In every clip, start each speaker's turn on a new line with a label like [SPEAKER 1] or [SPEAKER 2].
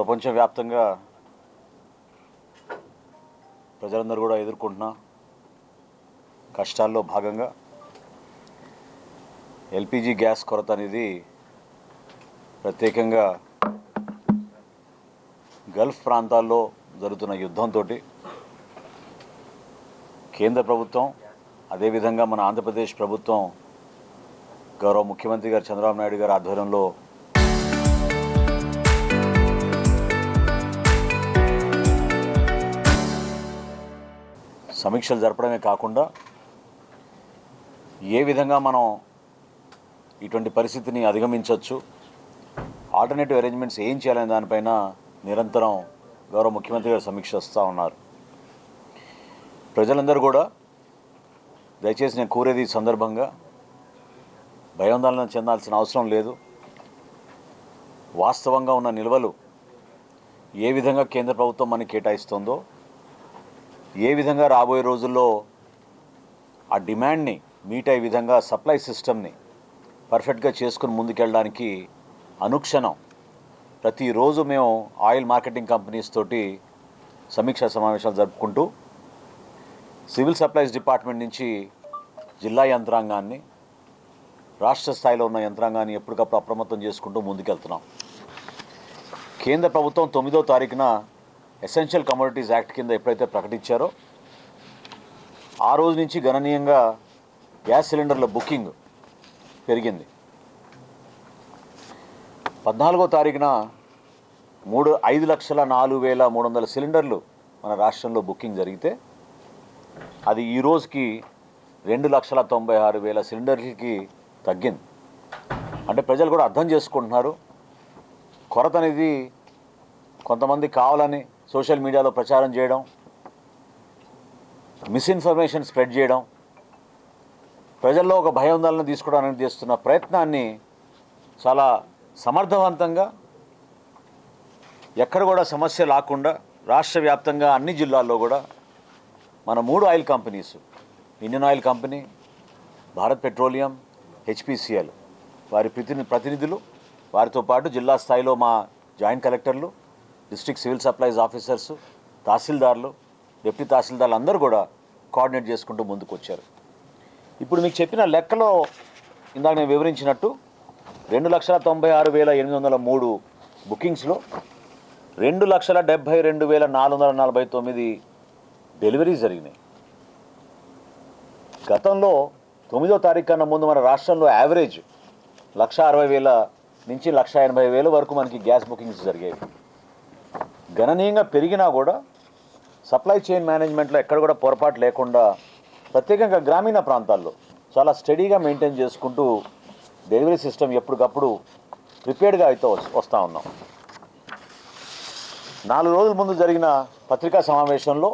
[SPEAKER 1] ప్రపంచవ్యాప్తంగా ప్రజలందరూ కూడా ఎదుర్కొంటున్న కష్టాల్లో భాగంగా ఎల్పిజి గ్యాస్ కొరత అనేది ప్రత్యేకంగా గల్ఫ్ ప్రాంతాల్లో జరుగుతున్న యుద్ధంతో కేంద్ర ప్రభుత్వం అదేవిధంగా మన ఆంధ్రప్రదేశ్ ప్రభుత్వం గౌరవ ముఖ్యమంత్రి గారు చంద్రబాబు నాయుడు గారి ఆధ్వర్యంలో సమీక్షలు జరపడమే కాకుండా ఏ విధంగా మనం ఇటువంటి పరిస్థితిని అధిగమించవచ్చు, ఆల్టర్నేటివ్ అరేంజ్మెంట్స్ ఏం చేయాలనే దానిపైన నిరంతరం గౌరవ ముఖ్యమంత్రి గారు సమీక్షిస్తూ ఉన్నారు. ప్రజలందరూ కూడా దయచేసి నేను కోరేది ఈ సందర్భంగా భయాందోళన చెందాల్సిన అవసరం లేదు. వాస్తవంగా ఉన్న నిల్వలు ఏ విధంగా కేంద్ర ప్రభుత్వం మనకి కేటాయిస్తుందో, ఏ విధంగా రాబోయే రోజుల్లో ఆ డిమాండ్ని మీట్ అయ్యే విధంగా సప్లై సిస్టమ్ని పర్ఫెక్ట్గా చేసుకుని ముందుకెళ్ళడానికి అనుక్షణం ప్రతిరోజు మేము ఆయిల్ మార్కెటింగ్ కంపెనీస్ తోటి సమీక్షా సమావేశాలు జరుపుకుంటూ సివిల్ సప్లైస్ డిపార్ట్మెంట్ నుంచి జిల్లా యంత్రాంగాన్ని, రాష్ట్ర స్థాయిలో ఉన్న యంత్రాంగాన్ని ఎప్పటికప్పుడు అప్రమత్తం చేసుకుంటూ ముందుకెళ్తున్నాం. కేంద్ర ప్రభుత్వం 9వ తారీఖున ఎసెన్షియల్ కమోడిటీస్ యాక్ట్ కింద ఎప్పుడైతే ప్రకటించారో ఆ రోజు నుంచి గణనీయంగా గ్యాస్ సిలిండర్ల బుకింగ్ పెరిగింది. 14వ తారీఖున 5,04,300 సిలిండర్లు మన రాష్ట్రంలో బుకింగ్ జరిగితే అది ఈ రోజుకి 2,96,000 సిలిండర్లకి తగ్గింది. అంటే ప్రజలు కూడా అర్థం చేసుకుంటున్నారు. కొరత అనేది కొంతమంది కావాలని సోషల్ మీడియాలో ప్రచారం చేయడం, మిస్ఇన్ఫర్మేషన్ స్ప్రెడ్ చేయడం, ప్రజల్లో ఒక భయాందోళన తీసుకోవడానికి చేస్తున్న ప్రయత్నాన్ని చాలా సమర్థవంతంగా ఎక్కడ కూడా సమస్య లేకుండా రాష్ట్ర వ్యాప్తంగా అన్ని జిల్లాల్లో కూడా మన 3 oil companies, Indian oil company, Bharat petroleum, HPCL వారి ప్రతినిధులు, వారితో పాటు జిల్లా స్థాయిలో మా జాయింట్ కలెక్టర్లు, డిస్ట్రిక్ట్ సివిల్ సప్లైస్ ఆఫీసర్స్, తహసీల్దార్లు, డిప్యూటీ తహసీల్దార్లు అందరూ కూడా కోఆర్డినేట్ చేసుకుంటూ ముందుకు వచ్చారు. ఇప్పుడు మీకు చెప్పిన లెక్కలో ఇందాక నేను వివరించినట్టు 2,96,803 బుకింగ్స్లో 2,72,449 డెలివరీస్ జరిగినాయి. గతంలో 9వ తారీఖు కన్నా ముందు మన రాష్ట్రంలో యావరేజ్ 1,60,000 నుంచి 1,80,000 వరకు మనకి గ్యాస్ బుకింగ్స్ జరిగాయి. గణనీయంగా పెరిగినా కూడా సప్లై చైన్ మేనేజ్మెంట్లో ఎక్కడ కూడా పొరపాటు లేకుండా ప్రత్యేకంగా గ్రామీణ ప్రాంతాల్లో చాలా స్టడీగా మెయింటైన్ చేసుకుంటూ డెలివరీ సిస్టమ్ ఎప్పటికప్పుడు ప్రిపేర్డ్గా అయితే వస్తూ ఉన్నాం. 4 రోజుల ముందు జరిగిన పత్రికా సమావేశంలో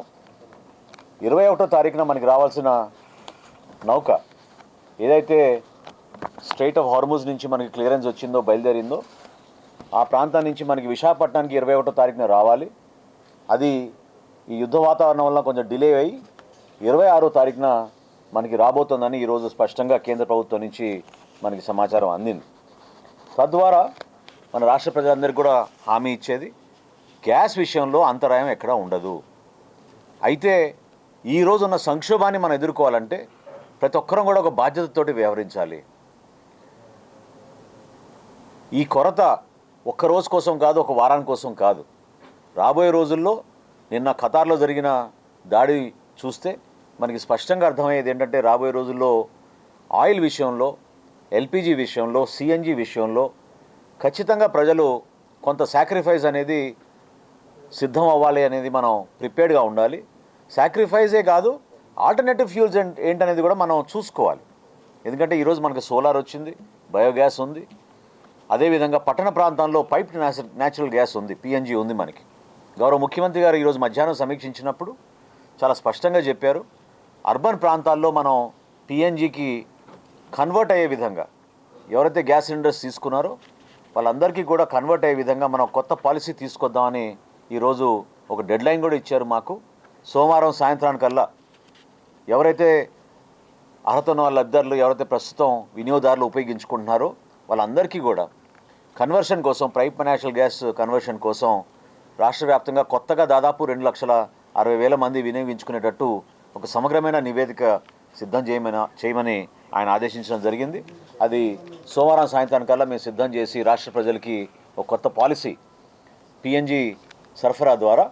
[SPEAKER 1] 21వ తారీఖున మనకి రావాల్సిన నౌక ఏదైతే స్ట్రైట్ ఆఫ్ హార్ముజ్ నుంచి మనకి క్లియరెన్స్ వచ్చిందో, బయలుదేరిందో, ఆ ప్రాంతం నుంచి మనకి విశాఖపట్నానికి 21వ తారీఖున రావాలి. అది ఈ యుద్ధ వాతావరణం వల్ల కొంచెం డిలే అయ్యి 26వ తారీఖున మనకి రాబోతుందని ఈరోజు స్పష్టంగా కేంద్ర ప్రభుత్వం నుంచి మనకి సమాచారం అందింది. తద్వారా మన రాష్ట్ర ప్రజలందరికీ కూడా హామీ ఇచ్చేది గ్యాస్ విషయంలో అంతరాయం ఎక్కడా ఉండదు. అయితే ఈరోజు ఉన్న సంక్షోభాన్ని మనం ఎదుర్కోవాలంటే ప్రతి ఒక్కరం కూడా ఒక బాధ్యతతోటి వ్యవహరించాలి. ఈ కొరత ఒక్క రోజు కోసం కాదు, ఒక వారం కోసం కాదు. రాబోయే రోజుల్లో నిన్న ఖతార్లో జరిగిన దాడి చూస్తే మనకి స్పష్టంగా అర్థమయ్యేది ఏంటంటే రాబోయే రోజుల్లో ఆయిల్ విషయంలో, ఎల్పిజి విషయంలో, సిఎన్జి విషయంలో ఖచ్చితంగా ప్రజలు కొంత సాక్రిఫైస్ అనేది సిద్ధం అవ్వాలి అనేది మనం ప్రిపేర్డ్గా ఉండాలి. సాక్రిఫైజే కాదు, ఆల్టర్నేటివ్ ఫ్యూల్స్ ఏంటనేది కూడా మనం చూసుకోవాలి. ఎందుకంటే ఈరోజు మనకు సోలార్ వచ్చింది, బయోగ్యాస్ ఉంది, అదేవిధంగా పట్టణ ప్రాంతాల్లో పైప్డ్ న్యాచురల్ గ్యాస్ ఉంది, పిఎన్జి ఉంది మనకి. గౌరవ ముఖ్యమంత్రి గారు ఈరోజు మధ్యాహ్నం సమీక్షించినప్పుడు చాలా స్పష్టంగా చెప్పారు, అర్బన్ ప్రాంతాల్లో మనం పిఎన్జికి కన్వర్ట్ అయ్యే విధంగా ఎవరైతే గ్యాస్ సిలిండర్స్ తీసుకున్నారో వాళ్ళందరికీ కూడా కన్వర్ట్ అయ్యే విధంగా మనం కొత్త పాలసీ తీసుకొద్దామని ఈరోజు ఒక డెడ్లైన్ కూడా ఇచ్చారు మాకు. సోమవారం సాయంత్రానికల్లా ఎవరైతే అర్హత ఉన్న వాళ్ళిద్దరు ఎవరైతే ప్రస్తుతం వినియోగదారులు ఉపయోగించుకుంటున్నారో వాళ్ళందరికీ కూడా కన్వర్షన్ కోసం, పైప్ న్యాచురల్ గ్యాస్ కన్వర్షన్ కోసం రాష్ట్ర వ్యాప్తంగా కొత్తగా దాదాపు 2,60,000 మంది వినియోగించుకునేటట్టు ఒక సమగ్రమైన నివేదిక సిద్ధం చేయమని ఆయన ఆదేశించడం జరిగింది. అది సోమవారం సాయంత్రానికల్లా మేము సిద్ధం చేసి రాష్ట్ర ప్రజలకి ఒక కొత్త పాలసీ పిఎన్జి సరఫరా ద్వారా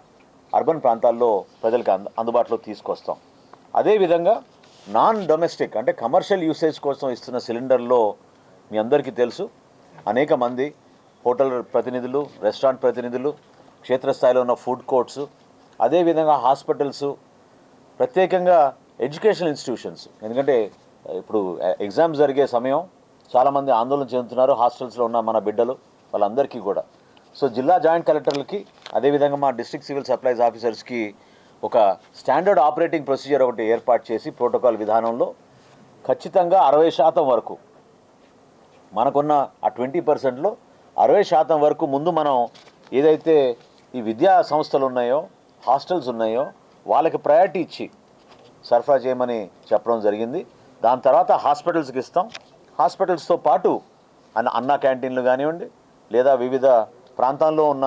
[SPEAKER 1] అర్బన్ ప్రాంతాల్లో ప్రజలకు అందుబాటులో తీసుకొస్తాం. అదేవిధంగా నాన్ డొమెస్టిక్ అంటే కమర్షియల్ యూసేజ్ కోసం ఇస్తున్న సిలిండర్లో మీ అందరికీ తెలుసు, అనేక మంది హోటల్ ప్రతినిధులు, రెస్టారెంట్ ప్రతినిధులు, క్షేత్రస్థాయిలో ఉన్న ఫుడ్ కోర్ట్స్, అదేవిధంగా హాస్పిటల్స్, ప్రత్యేకంగా ఎడ్యుకేషనల్ ఇన్స్టిట్యూషన్స్, ఎందుకంటే ఇప్పుడు ఎగ్జామ్స్ జరిగే సమయం, చాలామంది ఆందోళన చెందుతున్నారు హాస్టల్స్లో ఉన్న మన బిడ్డలు, వాళ్ళందరికీ కూడా. సో జిల్లా జాయింట్ కలెక్టర్లకి, అదేవిధంగా మా డిస్ట్రిక్ట్ సివిల్ సప్లైస్ ఆఫీసర్స్కి ఒక స్టాండర్డ్ ఆపరేటింగ్ ప్రొసీజర్ ఒకటి ఏర్పాటు చేసి ప్రోటోకాల్ విధానంలో ఖచ్చితంగా 60% వరకు మనకున్న ఆ 20%లో 60% వరకు ముందు మనం ఏదైతే ఈ విద్యా సంస్థలు ఉన్నాయో, హాస్టల్స్ ఉన్నాయో వాళ్ళకి ప్రయారిటీ ఇచ్చి సరఫరా చేయమని చెప్పడం జరిగింది. దాని తర్వాత హాస్పిటల్స్కి ఇస్తాం. హాస్పిటల్స్తో పాటు అన్న క్యాంటీన్లు కానివ్వండి, లేదా వివిధ ప్రాంతాల్లో ఉన్న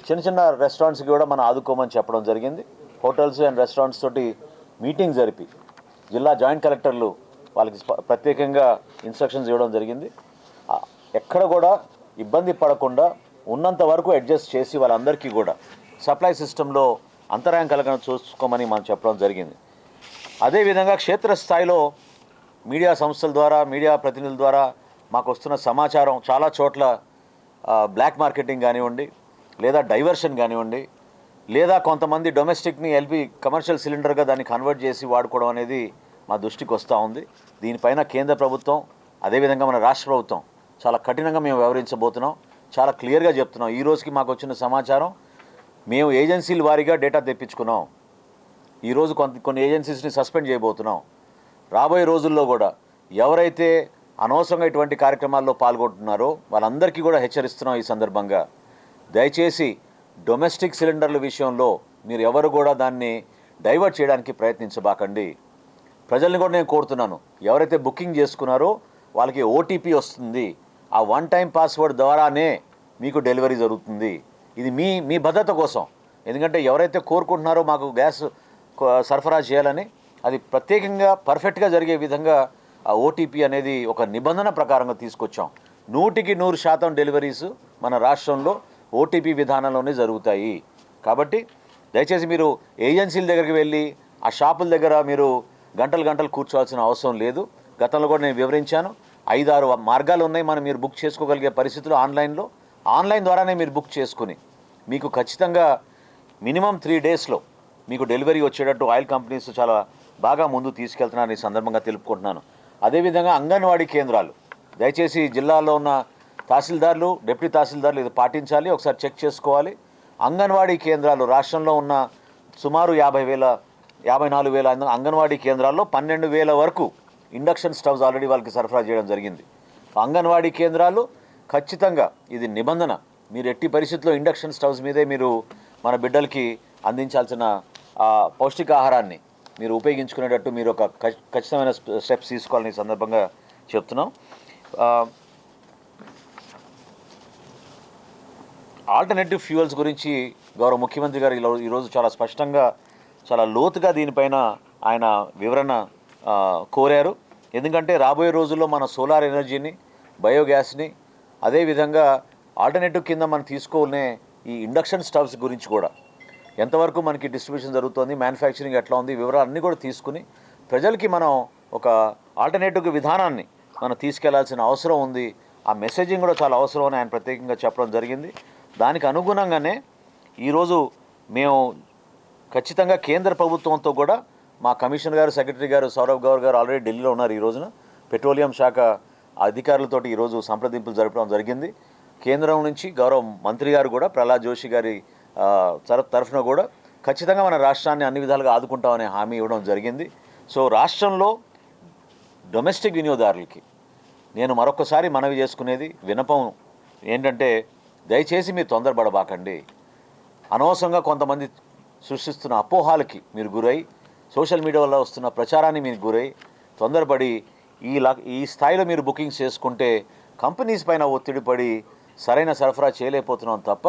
[SPEAKER 1] చిన్న చిన్న రెస్టారెంట్స్కి కూడా మనం ఆదుకోమని చెప్పడం జరిగింది. హోటల్స్ అండ్ రెస్టారెంట్స్ తోటి మీటింగ్ జరిపి జిల్లా జాయింట్ కలెక్టర్లు వాళ్ళకి ప్రత్యేకంగా ఇన్స్ట్రక్షన్స్ ఇవ్వడం జరిగింది. ఎక్కడ కూడా ఇబ్బంది పడకుండా ఉన్నంత వరకు అడ్జస్ట్ చేసి వాళ్ళందరికీ కూడా సప్లై సిస్టంలో అంతరాయం కలగడం చూసుకోమని మనం చెప్పడం జరిగింది. అదేవిధంగా క్షేత్రస్థాయిలో మీడియా సంస్థల ద్వారా, మీడియా ప్రతినిధుల ద్వారా మాకు వస్తున్న సమాచారం చాలా చోట్ల బ్లాక్ మార్కెటింగ్ కానివ్వండి, లేదా డైవర్షన్ కానివ్వండి, లేదా కొంతమంది డొమెస్టిక్ని ఎల్పి కమర్షియల్ సిలిండర్గా దాన్ని కన్వర్ట్ చేసి వాడుకోవడం అనేది మా దృష్టికి వస్తూ ఉంది. దీనిపైన కేంద్ర ప్రభుత్వం, అదేవిధంగా మన రాష్ట్ర ప్రభుత్వం చాలా కఠినంగా మేము వ్యవహరించబోతున్నాం. చాలా క్లియర్గా చెప్తున్నాం. ఈ రోజుకి మాకు వచ్చిన సమాచారం, మేము ఏజెన్సీల వారీగా డేటా తెప్పించుకున్నాం. ఈరోజు కొన్ని ఏజెన్సీస్ని సస్పెండ్ చేయబోతున్నాం. రాబోయే రోజుల్లో కూడా ఎవరైతే అనవసరంగా ఇటువంటి కార్యక్రమాల్లో పాల్గొంటున్నారో వాళ్ళందరికీ కూడా హెచ్చరిస్తున్నాం. ఈ సందర్భంగా దయచేసి డొమెస్టిక్ సిలిండర్ల విషయంలో మీరు ఎవరు కూడా దాన్ని డైవర్ట్ చేయడానికి ప్రయత్నించబాకండి. ప్రజల్ని కూడా నేను కోరుతున్నాను, ఎవరైతే బుకింగ్ చేసుకున్నారో వాళ్ళకి ఓటీపీ వస్తుంది. ఆ వన్ టైం పాస్వర్డ్ ద్వారానే మీకు డెలివరీ జరుగుతుంది. ఇది మీ భద్రత కోసం. ఎందుకంటే ఎవరైతే కోరుకుంటున్నారో మాకు గ్యాస్ సరఫరా చేయాలని, అది ప్రత్యేకంగా పర్ఫెక్ట్గా జరిగే విధంగా ఆ ఓటీపీ అనేది ఒక నిబంధన ప్రకారంగా తీసుకొచ్చాం. 100% డెలివరీస్ మన రాష్ట్రంలో ఓటీపీ విధానంలోనే జరుగుతాయి. కాబట్టి దయచేసి మీరు ఏజెన్సీల దగ్గరికి వెళ్ళి ఆ షాపుల దగ్గర మీరు గంటలు కూర్చోవాల్సిన అవసరం లేదు. గతంలో కూడా నేను వివరించాను. 5-6 మార్గాలు ఉన్నాయి మీరు బుక్ చేసుకోగలిగే పరిస్థితులు. ఆన్లైన్ ద్వారానే మీరు బుక్ చేసుకుని మీకు ఖచ్చితంగా మినిమం 3 డేస్లో మీకు డెలివరీ వచ్చేటట్టు ఆయిల్ కంపెనీస్ చాలా బాగా ముందు తీసుకెళ్తున్నారని ఈ సందర్భంగా తెలుపుకుంటున్నాను. అదేవిధంగా అంగన్వాడీ కేంద్రాలు, దయచేసి జిల్లాలో ఉన్న తహసీల్దార్లు, డిప్యూటీ తహసీల్దార్లు ఇది పాటించాలి, ఒకసారి చెక్ చేసుకోవాలి. అంగన్వాడీ కేంద్రాలు రాష్ట్రంలో ఉన్న సుమారు 54,000 అంగన్వాడీ కేంద్రాల్లో 12,000 వరకు ఇండక్షన్ స్టవ్స్ ఆల్రెడీ వాళ్ళకి సరఫరా చేయడం జరిగింది. అంగన్వాడీ కేంద్రాలు ఖచ్చితంగా ఇది నిబంధన, మీరు ఎట్టి పరిస్థితుల్లో ఇండక్షన్ స్టవ్స్ మీదే మీరు మన బిడ్డలకి అందించాల్సిన పౌష్టికాహారాన్ని మీరు ఉపయోగించుకునేటట్టు మీరు ఒక ఖచ్చితమైన స్టెప్స్ తీసుకోవాలని ఈ సందర్భంగా చెప్తున్నాం. ఆల్టర్నేటివ్ ఫ్యూయల్స్ గురించి గౌరవ ముఖ్యమంత్రి గారు ఈరోజు చాలా స్పష్టంగా, చాలా లోతుగా దీనిపైన ఆయన వివరణ కోరారు. ఎందుకంటే రాబోయే రోజుల్లో మన సోలార్ ఎనర్జీని, బయోగ్యాస్ని, అదేవిధంగా ఆల్టర్నేటివ్ కింద మనం తీసుకోనే ఈ ఇండక్షన్ స్టవ్స్ గురించి కూడా ఎంతవరకు మనకి డిస్ట్రిబ్యూషన్ జరుగుతుంది, మ్యానుఫ్యాక్చరింగ్ ఎట్లా ఉంది, వివరాలన్నీ కూడా తీసుకుని ప్రజలకి మనం ఒక ఆల్టర్నేటివ్ విధానాన్ని మనం తీసుకెళ్లాల్సిన అవసరం ఉంది. ఆ మెసేజింగ్ కూడా చాలా అవసరం అని ఆయన ప్రత్యేకంగా చెప్పడం జరిగింది. దానికి అనుగుణంగానే ఈరోజు మేము ఖచ్చితంగా కేంద్ర ప్రభుత్వంతో కూడా మా కమిషనర్ గారు, సెక్రటరీ గారు, సౌరభ్ గౌర్ గారు ఆల్రెడీ ఢిల్లీలో ఉన్నారు. ఈ రోజున పెట్రోలియం శాఖ అధికారులతోటి ఈరోజు సంప్రదింపులు జరపడం జరిగింది. కేంద్రం నుంచి గౌరవ మంత్రి గారు కూడా, ప్రహ్లాద్ జోషి గారి తరఫున కూడా ఖచ్చితంగా మన రాష్ట్రాన్ని అన్ని విధాలుగా ఆదుకుంటామనే హామీ ఇవ్వడం జరిగింది. సో రాష్ట్రంలో డొమెస్టిక్ వినియోగదారులకి నేను మరొకసారి మనవి చేసుకునేది, వినపం ఏంటంటే, దయచేసి మీరు తొందరపడబాకండి. అనవసరంగా కొంతమంది సృష్టిస్తున్న అపోహాలకి మీరు గురై, సోషల్ మీడియా వల్ల వస్తున్న ప్రచారాన్ని మీరు గురై తొందరపడి ఈ స్థాయిలో మీరు బుకింగ్స్ చేసుకుంటే కంపెనీస్ పైన ఒత్తిడి పడి సరైన సరఫరా చేయలేకపోతున్నాం తప్ప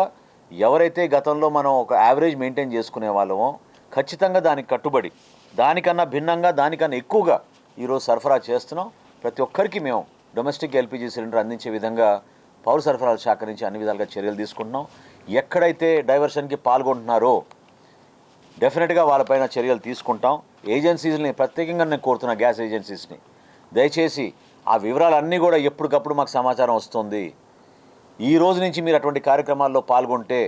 [SPEAKER 1] ఎవరైతే గతంలో మనం ఒక యావరేజ్ మెయింటైన్ చేసుకునే వాళ్ళమో ఖచ్చితంగా దానికి కట్టుబడి దానికన్నా భిన్నంగా దానికన్నా ఎక్కువగా ఈరోజు సరఫరా చేస్తున్నాం. ప్రతి ఒక్కరికి మేము డొమెస్టిక్ ఎల్పిజి సిలిండర్ అందించే విధంగా పౌర సరఫరాల శాఖ నుంచి అన్ని విధాలుగా చర్యలు తీసుకుంటున్నాం. ఎక్కడైతే డైవర్షన్కి పాల్గొంటున్నారో డెఫినెట్గా వాళ్ళపైన చర్యలు తీసుకుంటాం. ఏజెన్సీస్ని ప్రత్యేకంగా నేను కోరుతున్నా, గ్యాస్ ఏజెన్సీస్ని దయచేసి ఆ వివరాలన్నీ కూడా ఎప్పటికప్పుడు మాకు సమాచారం వస్తుంది. ఈ రోజు నుంచి మీరు అటువంటి కార్యక్రమాల్లో పాల్గొంటే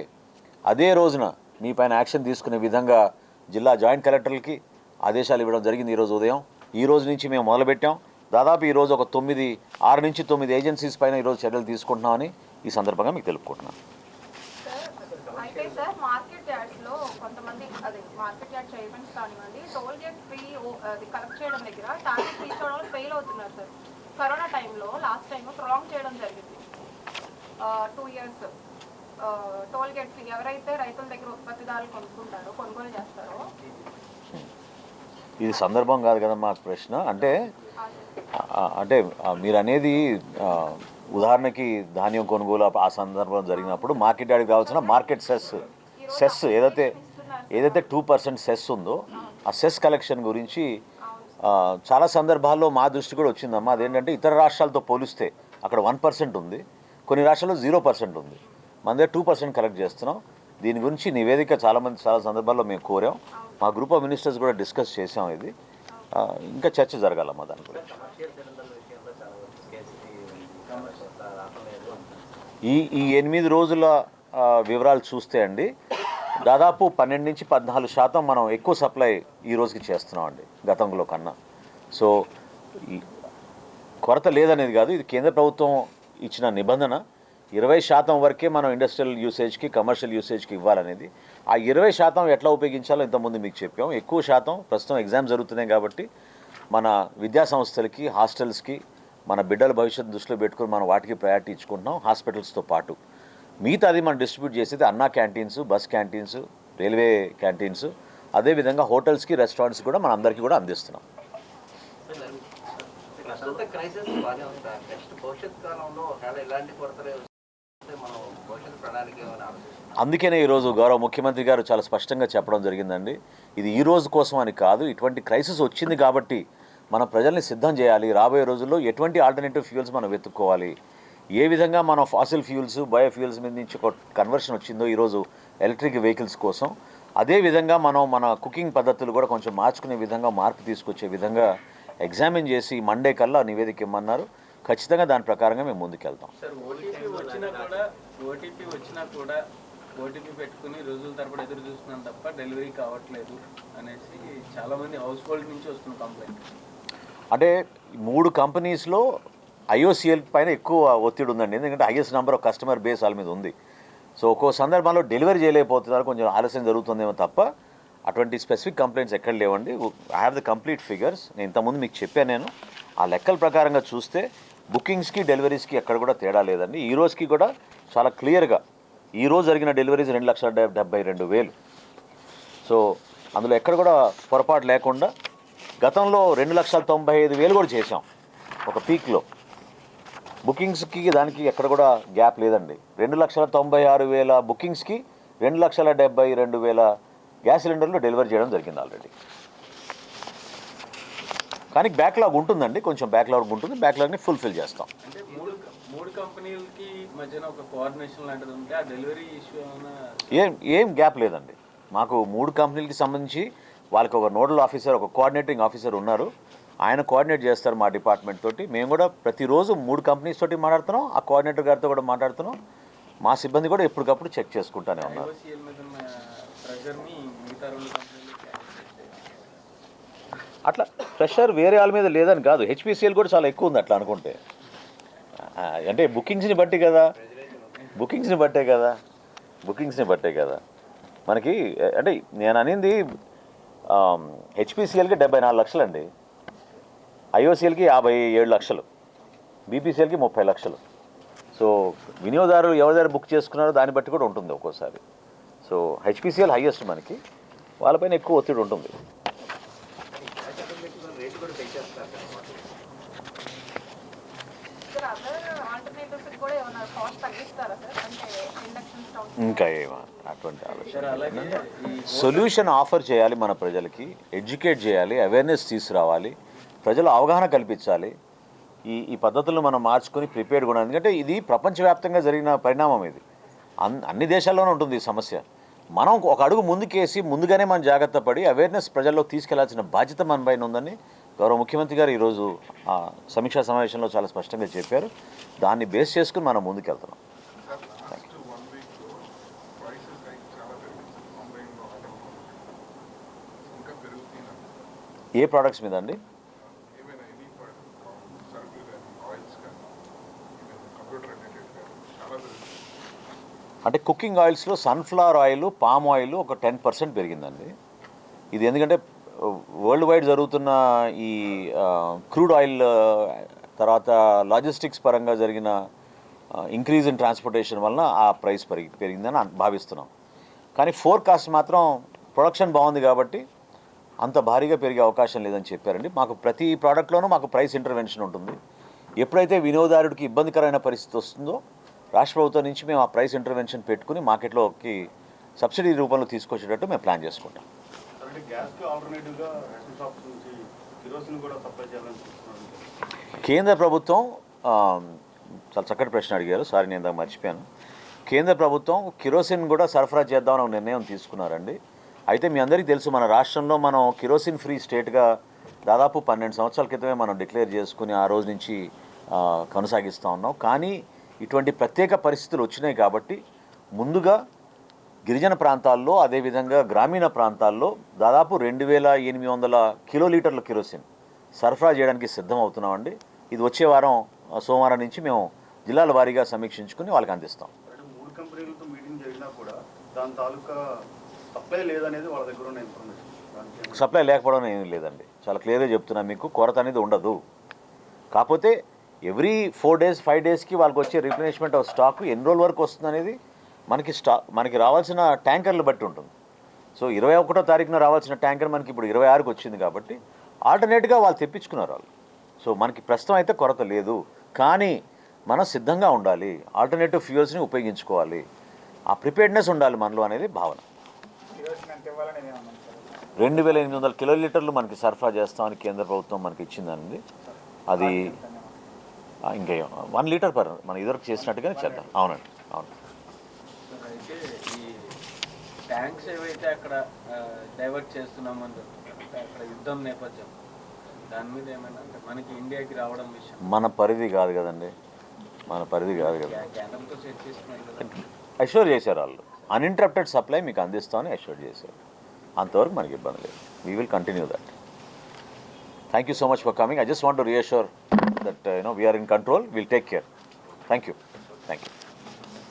[SPEAKER 1] అదే రోజున మీ పైన యాక్షన్ తీసుకునే విధంగా జిల్లా జాయింట్ కలెక్టర్లకి ఆదేశాలు ఇవ్వడం జరిగింది. ఈరోజు ఉదయం ఈ రోజు నుంచి మేము మొదలుపెట్టాం. దాదాపు ఈరోజు ఒక 6 నుంచి 9 ఏజెన్సీస్ పైన ఈరోజు చర్యలు తీసుకుంటున్నామని ఈ సందర్భంగా మీకు తెలుపుకుంటున్నాను.
[SPEAKER 2] అయితే సార్ మార్కెట్ యార్డ్స్లో కొంతమంది మార్కెట్ యార్డ్ చైర్మన్స్ కానివ్వండి టోల్ గేట్ ఫ్రీ కలెక్ట్ చేయడం దగ్గర టార్గెట్ రీచ్ అవడం ఫెయిల్ అవుతున్నారు సార్. కరోనా టైంలో లాస్ట్ టైం ప్రొలాంగ్ చేయడం జరిగింది 2 years. టోల్ గేట్ ఫీ ఎవరైతే రైతుల దగ్గర ఉత్పత్తిదారులు కొనుగోలు చేస్తారో
[SPEAKER 1] ఇది సందర్భం కాదు కదా మాకు ప్రశ్న. అంటే మీరు అనేది ఉదాహరణకి ధాన్యం కొనుగోలు ఆ సందర్భం జరిగినప్పుడు మార్కెట్ యార్డ్కి కావాల్సిన మార్కెట్ సెస్ ఏదైతే 2% సెస్ ఉందో ఆ సెస్ కలెక్షన్ గురించి చాలా సందర్భాల్లో మా దృష్టి కూడా వచ్చిందమ్మా. అదేంటంటే ఇతర రాష్ట్రాలతో పోలిస్తే అక్కడ 1% ఉంది, కొన్ని రాష్ట్రాల్లో 0% ఉంది. మన దగ్గర 2% కలెక్ట్ చేస్తున్నాం. దీని గురించి నివేదిక చాలా సందర్భాల్లో మేము కోరాం. మా గ్రూప్ ఆఫ్ మినిస్టర్స్ కూడా డిస్కస్ చేసాం. ఇది ఇంకా చర్చ జరగాలమ్మా దాని గురించి. ఈ 8 రోజుల వివరాలు చూస్తే అండి దాదాపు 12 నుంచి 14% మనం ఎక్కువ సప్లై ఈ రోజుకి చేస్తున్నాం అండి గతంలో కన్నా. సో కొరత లేదనేది కాదు, ఇది కేంద్ర ప్రభుత్వం ఇచ్చిన నిబంధన. 20% వరకే మనం ఇండస్ట్రియల్ యూసేజ్కి కమర్షియల్ యూసేజ్కి ఇవ్వాలనేది. ఆ 20% ఎట్లా ఉపయోగించాలో ఇంతకుముందు మీకు చెప్పాం. ఎక్కువ శాతం ప్రస్తుతం ఎగ్జామ్ జరుగుతున్నాయి కాబట్టి మన విద్యా సంస్థలకి హాస్టల్స్కి మన బిడ్డల భవిష్యత్తు దృష్టిలో పెట్టుకుని మనం వాటికి ప్రయారిటీ ఇచ్చుకుంటున్నాం హాస్పిటల్స్తో పాటు. మిగతా అది మనం డిస్ట్రిబ్యూట్ చేసేది అన్నా canteens, bus canteens, railway canteens, అదేవిధంగా హోటల్స్కి రెస్టారెంట్స్ కూడా మన అందరికీ కూడా అందిస్తున్నాం. అందుకనే ఈరోజు గౌరవ ముఖ్యమంత్రి గారు చాలా స్పష్టంగా చెప్పడం జరిగిందండి. ఇది ఈ రోజు కోసం అని కాదు, ఇటువంటి క్రైసిస్ వచ్చింది కాబట్టి మన ప్రజల్ని సిద్ధం చేయాలి. రాబోయే రోజుల్లో ఎటువంటి ఆల్టర్నేటివ్ ఫ్యూయల్స్ మనం వెతుక్కోవాలి, ఏ విధంగా మనం ఫాసిల్ ఫ్యూయల్స్ బయోఫ్యూయల్స్ మీద నుంచి ఒక కన్వర్షన్ వచ్చిందో ఈరోజు ఎలక్ట్రిక్ వెహికల్స్ కోసం, అదేవిధంగా మనం మన కుకింగ్ పద్ధతులు కూడా కొంచెం మార్చుకునే విధంగా మార్పు తీసుకొచ్చే విధంగా ఎగ్జామిన్ చేసి మండే కల్లా నివేదిక ఇమ్మన్నారు. ఖచ్చితంగా దాని ప్రకారంగా మేము ముందుకెళ్తాం.
[SPEAKER 3] ఓటీపీ పెట్టుకుని రోజుల తరబడి ఎదురు చూస్తున్నాను తప్ప డెలివరీ కావట్లేదు అనేసి చాలామంది హౌస్ హోల్డ్ నుంచి వస్తున్న కంప్లైంట్.
[SPEAKER 1] అంటే 3 కంపెనీస్లో ఐఓసిఎల్ పైన ఎక్కువ ఒత్తిడి ఉందండి. ఎందుకంటే highest number of customer base వాళ్ళ మీద ఉంది. సో ఒక్కో సందర్భంలో డెలివరీ చేయలేకపోతున్నారు, కొంచెం ఆలస్యం జరుగుతుందేమో తప్ప అటువంటి స్పెసిఫిక్ కంప్లైంట్స్ ఎక్కడ లేవండి. I have the complete figures. నేను ఇంతకుముందు మీకు చెప్పాను. నేను ఆ లెక్కల ప్రకారంగా చూస్తే బుకింగ్స్కి డెలివరీస్కి ఎక్కడ కూడా తేడా లేదండి. ఈ రోజుకి కూడా చాలా క్లియర్గా ఈరోజు జరిగిన డెలివరీస్ 2,72,000. సో అందులో ఎక్కడ కూడా పొరపాటు లేకుండా గతంలో 2,95,000 కూడా చేసాం ఒక పీక్లో. బుకింగ్స్కి దానికి ఎక్కడ కూడా గ్యాప్ లేదండి. 2,96,000 బుకింగ్స్కి 2,72,000 గ్యాస్ సిలిండర్లు డెలివరీ చేయడం జరిగింది ఆల్రెడీ. కానీ బ్యాక్లాగ్ ఉంటుందండి, కొంచెం బ్యాక్లాగ్ ఉంటుంది. బ్యాక్లాగ్ని ఫుల్ఫిల్ చేస్తాం.
[SPEAKER 3] అంటే మూడు కంపెనీలకి మధ్యన ఒక కోఆర్డినేషన్ లాంటిది ఉంటే ఆ డెలివరీ ఇష్యూ
[SPEAKER 1] ఏం గ్యాప్ లేదండి. మాకు 3 కంపెనీలకి సంబంధించి వాళ్ళకి ఒక నోడల్ ఆఫీసర్, ఒక కోఆర్డినేటింగ్ ఆఫీసర్ ఉన్నారు. ఆయన కోఆర్డినేట్ చేస్తారు మా డిపార్ట్మెంట్ తోటి. మేము కూడా ప్రతిరోజు 3 కంపెనీస్ తోటి మాట్లాడుతున్నాం. ఆ కోఆర్డినేటర్ గారితో కూడా మాట్లాడుతున్నాం. మా సిబ్బంది కూడా ఎప్పటికప్పుడు చెక్ చేసుకుంటానే ఉన్నారు. అట్లా ప్రెషర్ వేరే వాళ్ళ మీద లేదని కాదు, హెచ్పిసిఎల్ కూడా చాలా ఎక్కువ ఉంది అట్లా అనుకుంటే. అంటే బుకింగ్స్ని బట్టే కదా మనకి. అంటే నేను అనింది హెచ్పిసిఎల్కి 74 లక్షలండి, ఐఓసిఎల్కి 57 లక్షలు, బీపీసీఎల్కి 30 లక్షలు. సో వినియోగదారులు ఎవరి దగ్గర బుక్ చేసుకున్నారో దాన్ని బట్టి కూడా ఉంటుంది ఒక్కోసారి. సో హెచ్పిసిఎల్ హైయెస్ట్ మనకి, వాళ్ళపైన ఎక్కువ ఒత్తిడి ఉంటుంది.
[SPEAKER 2] అదర్ ఆల్టర్నేటివ్స్ కూడా ఏమైనా కాస్ట్ తగ్గిస్తారా సార్? అంటే ఇండక్షన్ స్టవ్
[SPEAKER 1] ఇంకా ఏమో అటువంటి
[SPEAKER 3] సార్
[SPEAKER 1] ఆలోచన.
[SPEAKER 3] అలాగే ఈ
[SPEAKER 1] సొల్యూషన్ ఆఫర్ చేయాలి, మన ప్రజలకి ఎడ్యుకేట్ చేయాలి, అవేర్నెస్ తీసుకురావాలి, ప్రజలు అవగాహన కల్పించాలి. ఈ పద్ధతులను మనం మార్చుకొని ప్రిపేర్డ్ కూడా, ఎందుకంటే ఇది ప్రపంచవ్యాప్తంగా జరిగిన పరిణామం. ఇది అన్ని దేశాల్లోనూ ఉంటుంది ఈ సమస్య. మనం ఒక అడుగు ముందుకేసి ముందుగానే మనం జాగ్రత్త పడి అవేర్నెస్ ప్రజల్లో తీసుకెళ్లాల్సిన బాధ్యత మన పైన ఉందని గౌరవ ముఖ్యమంత్రి గారు ఈరోజు సమీక్షా సమావేశంలో చాలా స్పష్టంగా చెప్పారు. దాన్ని బేస్ చేసుకుని మనం ముందుకెళ్తున్నాం. ఏ ప్రోడక్ట్స్ మీద అండి? అంటే కుకింగ్ ఆయిల్స్లో సన్ఫ్లవర్ ఆయిల్, పామ్ ఆయిల్ ఒక 10% పెరిగిందండి. ఇది ఎందుకంటే వరల్డ్ వైడ్ జరుగుతున్న ఈ క్రూడ్ ఆయిల్ తర్వాత లాజిస్టిక్స్ పరంగా జరిగిన ఇంక్రీజ్ ఇన్ ట్రాన్స్పోర్టేషన్ వలన ఆ ప్రైస్ పెరిగిందని భావిస్తున్నాం. కానీ ఫోర్కాస్ట్ మాత్రం ప్రొడక్షన్ బాగుంది కాబట్టి అంత భారీగా పెరిగే అవకాశం లేదని చెప్పారండి. మాకు ప్రతి ప్రోడక్ట్లోనూ మాకు ప్రైస్ ఇంటర్వెన్షన్ ఉంటుంది. ఎప్పుడైతే వినియోగదారుడికి ఇబ్బందికరమైన పరిస్థితి వస్తుందో రాష్ట్ర ప్రభుత్వం నుంచి మేము ఆ ప్రైస్ ఇంటర్వెన్షన్ పెట్టుకుని మార్కెట్లోకి సబ్సిడీ రూపంలో తీసుకొచ్చేటట్టు మేము ప్లాన్ చేసుకుంటాం. కేంద్ర ప్రభుత్వం చాలా చక్కటి ప్రశ్న అడిగారు. సారీ, నేను దాకా మర్చిపోయాను. కేంద్ర ప్రభుత్వం కిరోసిన్ కూడా సరఫరా చేద్దామని ఒక నిర్ణయం తీసుకున్నారండి. అయితే మీ అందరికీ తెలుసు, మన రాష్ట్రంలో మనం కిరోసిన్ ఫ్రీ స్టేట్గా దాదాపు 12 సంవత్సరాల క్రితమే మనం డిక్లేర్ చేసుకుని ఆ రోజు నుంచి కొనసాగిస్తూ ఉన్నాం. కానీ ఇటువంటి ప్రత్యేక పరిస్థితులు వచ్చినాయి కాబట్టి ముందుగా గిరిజన ప్రాంతాల్లో అదేవిధంగా గ్రామీణ ప్రాంతాల్లో దాదాపు 2800 కిలోలీటర్ల కిరోసిన్ సరఫరా చేయడానికి సిద్ధమవుతున్నామండి. ఇది వచ్చే వారం సోమవారం నుంచి మేము జిల్లాల వారీగా సమీక్షించుకుని వాళ్ళకి అందిస్తాం.
[SPEAKER 4] 3 కంపెనీలతో మీటింగ్ జరిగినా కూడా దాని తాలూకా సప్లై లేదనేది వాళ్ళ దగ్గర ఉన్న ఇన్ఫర్మేషన్.
[SPEAKER 1] సప్లై లేకపోవడం ఏమీ లేదండి, చాలా క్లియర్గా చెప్తున్నాను మీకు. కొరత అనేది ఉండదు. కాకపోతే ఎవ్రీ 4 days 5 daysకి వాళ్ళకి వచ్చే రిప్లేస్మెంట్ ఆఫ్ స్టాక్ ఎన్ని రోజుల వరకు వస్తుంది అనేది మనకి రావాల్సిన ట్యాంకర్లు బట్టి ఉంటుంది. సో 21వ తారీఖున రావాల్సిన ట్యాంకర్ మనకి ఇప్పుడు 26కి వచ్చింది కాబట్టి ఆల్టర్నేట్గా వాళ్ళు తెప్పించుకున్నారు వాళ్ళు. సో మనకి ప్రస్తుతం అయితే కొరత లేదు, కానీ మనం సిద్ధంగా ఉండాలి, ఆల్టర్నేటివ్ ఫ్యూయల్స్ని ఉపయోగించుకోవాలి, ఆ ప్రిపేర్డ్నెస్ ఉండాలి మనలో అనేది భావన. 2800 కిలోలీటర్లు మనకి సరఫరా చేస్తామని కేంద్ర ప్రభుత్వం మనకి ఇచ్చిందండి. అది ఇంకా 1 లీటర్ పర్ మనం ఇదివరకు చేసినట్టుగానే చేద్దాం. అవునండి, అవును.
[SPEAKER 3] అయితే ఈ ట్యాంక్స్ ఏవైతే అక్కడ డైవర్ట్ చేస్తున్నామని అక్కడ యుద్ధం నేపథ్యం దాని మీద ఏమైనా అంటే మనకి ఇండియాకి రావడం విషయం
[SPEAKER 1] మన పరిధి కాదు కదండి, మన పరిధి కాదు కదా.
[SPEAKER 3] కేంద్రంతో సెట్ చేసుకున్నారు కదా,
[SPEAKER 1] అష్యూర్ చేశారు వాళ్ళు, అన్ఇంటరప్టెడ్ సప్లై మీకు అందిస్తామని అష్యూర్ చేశారు. అంతవరకు మనకి ఇబ్బంది లేదు. We will continue that. Thank you so much for coming. I just want to reassure that we are in control. We'll take care. Thank you.